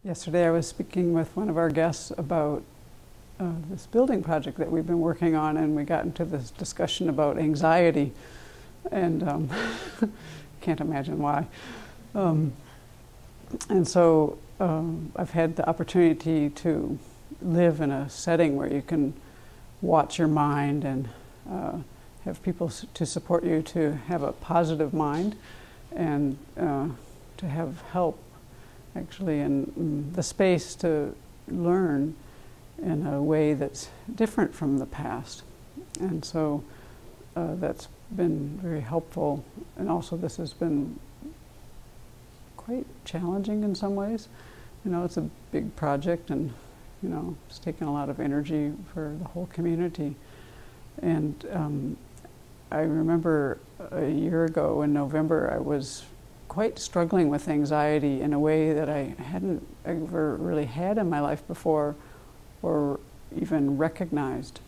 Yesterday I was speaking with one of our guests about this building project that we've been working on, and we got into this discussion about anxiety, and can't imagine why. And so I've had the opportunity to live in a setting where you can watch your mind and have people to support you to have a positive mind, and to have help actually in the space to learn in a way that's different from the past. And so that's been very helpful, and also this has been quite challenging in some ways. You know, it's a big project, and you know, it's taken a lot of energy for the whole community. And I remember a year ago in November, I was quite struggling with anxiety in a way that I hadn't ever really had in my life before, or even recognized.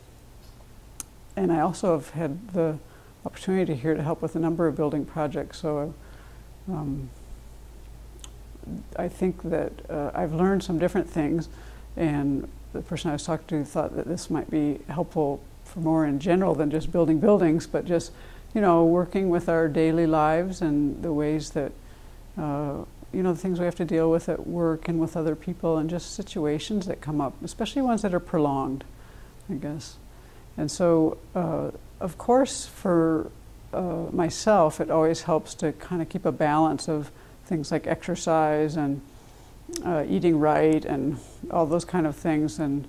And I also have had the opportunity here to help with a number of building projects, so I think that I've learned some different things, and the person I was talking to thought that this might be helpful for more in general than just building buildings, but just, you know, working with our daily lives and the ways that, you know, the things we have to deal with at work and with other people, and just situations that come up, especially ones that are prolonged, I guess. And so, of course, for myself, it always helps to kind of keep a balance of things like exercise and eating right and all those kind of things. And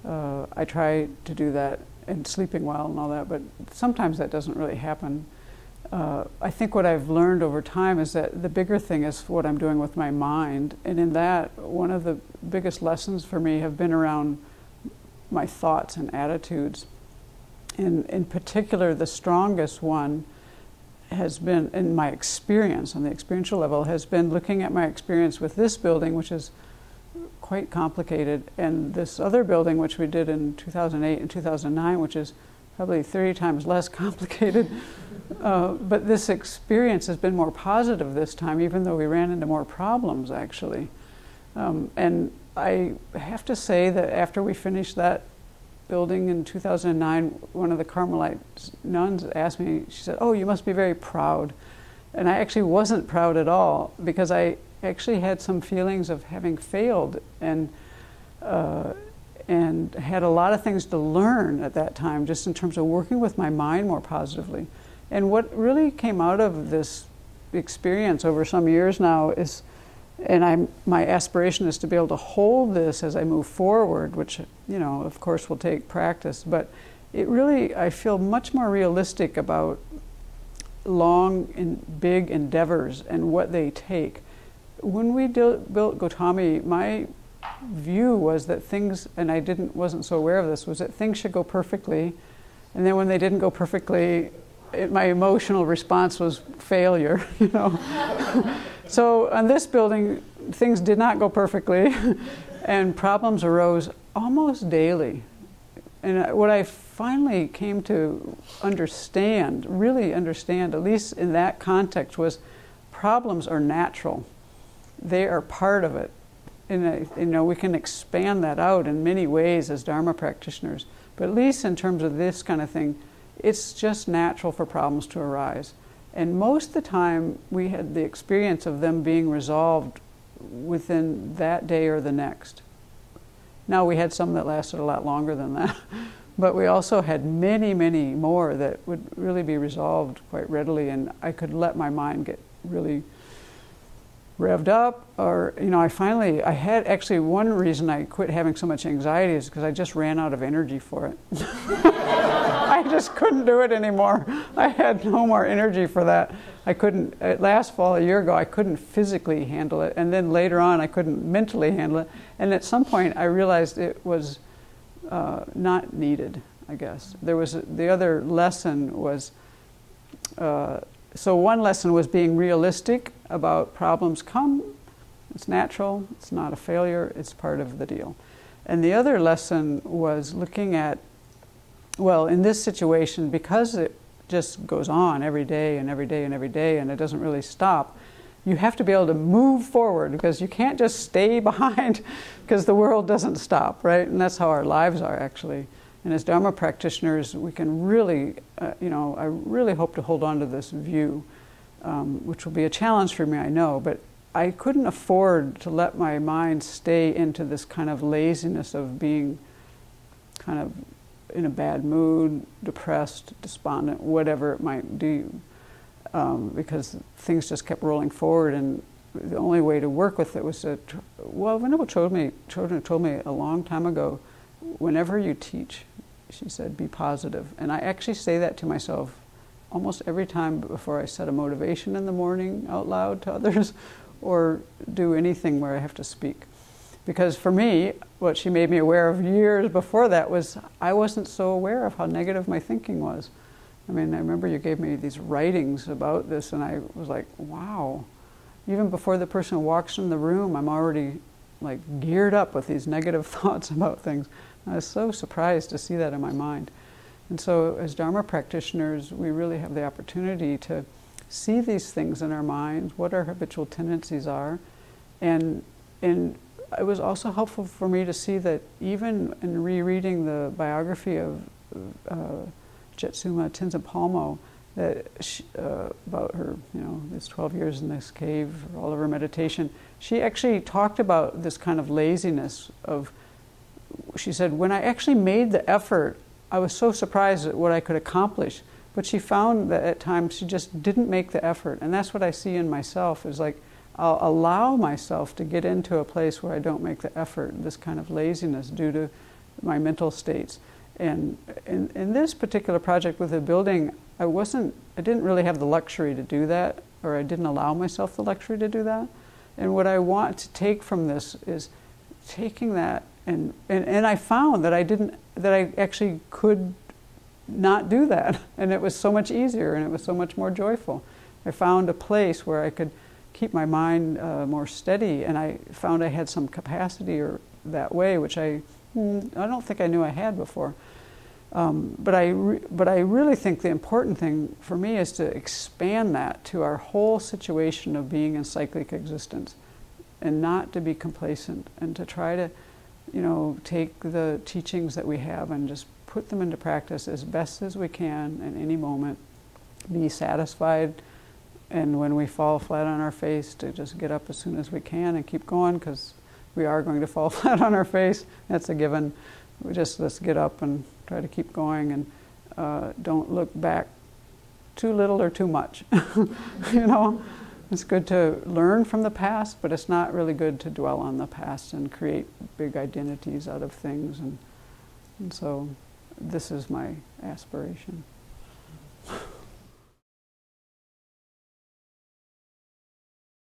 I try to do that, and sleeping well and all that, but sometimes that doesn't really happen. I think what I've learned over time is that the bigger thing is what I'm doing with my mind, and in that, one of the biggest lessons for me have been around my thoughts and attitudes. And in particular, the strongest one has been, in my experience, on the experiential level, has been looking at my experience with this building, which is quite complicated, and this other building, which we did in 2008 and 2009, which is probably 30 times less complicated. But this experience has been more positive this time, even though we ran into more problems, actually. And I have to say that after we finished that building in 2009, one of the Carmelite nuns asked me, she said, "Oh, you must be very proud." And I actually wasn't proud at all, because I actually had some feelings of having failed, and had a lot of things to learn at that time, just in terms of working with my mind more positively. And what really came out of this experience over some years now is, and my aspiration is to be able to hold this as I move forward, which, you know, of course will take practice, but it really, I feel much more realistic about long and big endeavors and what they take. When we built Gautami, my view was that things, and I wasn't so aware of this, was that things should go perfectly, and then when they didn't go perfectly, my emotional response was failure, you know. So on this building, things did not go perfectly, and problems arose almost daily. And what I finally came to understand, really understand, at least in that context, was problems are natural. They are part of it. And you know, we can expand that out in many ways as Dharma practitioners, but at least in terms of this kind of thing, it's just natural for problems to arise. And most of the time, we had the experience of them being resolved within that day or the next. Now, we had some that lasted a lot longer than that, but we also had many, many more that would really be resolved quite readily, and I could let my mind get really revved up. Or, you know, I had actually one reason I quit having so much anxiety is because I just ran out of energy for it. I just couldn't do it anymore. I had no more energy for that. I couldn't, last fall, a year ago, I couldn't physically handle it, and then later on I couldn't mentally handle it, and at some point I realized it was not needed, I guess. The other lesson was, so one lesson was being realistic about problems come, it's natural, it's not a failure, it's part of the deal. And the other lesson was looking at, well, in this situation, because it just goes on every day and every day and every day, and it doesn't really stop, you have to be able to move forward, because you can't just stay behind, because the world doesn't stop, right? And that's how our lives are, actually. And as Dharma practitioners, we can really, I really hope to hold on to this view, which will be a challenge for me, I know, but I couldn't afford to let my mind stay into this kind of laziness of being kind of in a bad mood, depressed, despondent, whatever it might do, because things just kept rolling forward, and the only way to work with it was to, well, Venerable Chodron told me a long time ago, whenever you teach, she said, be positive. And I actually say that to myself almost every time before I set a motivation in the morning out loud to others, or do anything where I have to speak. Because for me, what she made me aware of years before that was I wasn't so aware of how negative my thinking was. I mean, I remember you gave me these writings about this, and I was like, wow. Even before the person walks in the room, I'm already like geared up with these negative thoughts about things. I was so surprised to see that in my mind. And so as Dharma practitioners, we really have the opportunity to see these things in our minds, what our habitual tendencies are. And it was also helpful for me to see that even in rereading the biography of Jetsuma Tenzin Palmo, that about her, this 12 years in this cave, all of her meditation, she actually talked about this kind of laziness of, she said, when I actually made the effort, I was so surprised at what I could accomplish. But she found that at times she just didn't make the effort. And that's what I see in myself, is like, I'll allow myself to get into a place where I don't make the effort, this kind of laziness due to my mental states. And in this particular project with the building, I didn't really have the luxury to do that, or I didn't allow myself the luxury to do that. And what I want to take from this is taking that, and I found that I actually could not do that. And it was so much easier, and it was so much more joyful. I found a place where I could keep my mind more steady, and I found I had some capacity or that way, which I don't think I knew I had before. But I really think the important thing for me is to expand that to our whole situation of being in cyclic existence, and not to be complacent, and to try to, take the teachings that we have and just put them into practice as best as we can in any moment. Be satisfied, and when we fall flat on our face, to just get up as soon as we can and keep going, because we are going to fall flat on our face. That's a given. Let's get up and try to keep going, and don't look back too little or too much. It's good to learn from the past, but it's not really good to dwell on the past and create big identities out of things. And so this is my aspiration.